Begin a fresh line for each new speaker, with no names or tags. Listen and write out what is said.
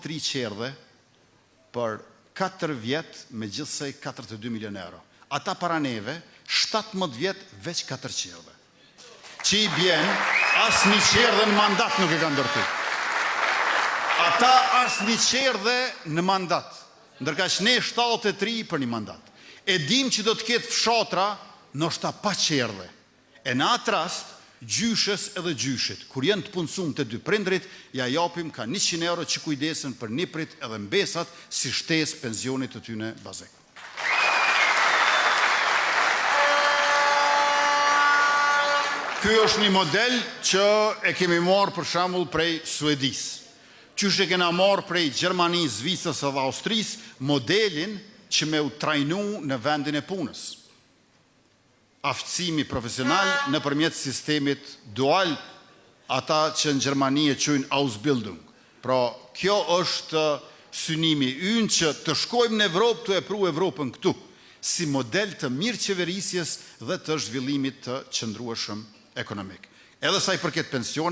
3 qerdhe për 4 vjet me gjithsej 42 milion euro. Ata para neve 17 vjet veç 4 qerdhe. Që i bjen as një qerdhe në mandat nuk e ka ndërtu. Ata as një qerdhe në mandat. Ndërka që ne 73 për një mandat. E dim që do të ketë fshatra ndoshta pa qerdhe. E në atë rast, gjyshes edhe gjyshit, kur janë të punësum të dy prindrit, ja japim ka 100 euro që kujdesen për niprit edhe mbesat si shtesë pensionit të tyne bazek. Ky është një model që e kemi marrë për shembull prej Suedis. Qysh e kena marrë prej Gjermanisë, Zvicrës edhe Austrisë, modelin që me u trajnu në vendin e punës. Aftësimi profesional nëpërmjet sistemit dual, ata që në Gjermani e quajnë Ausbildung. Pra, kjo është synimi ynë që të shkojmë në Evropë të e pru Evropën këtu, si model të mirë qeverisjes dhe të zhvillimit të qëndrueshëm ekonomik. Edhe sa i përket pensione,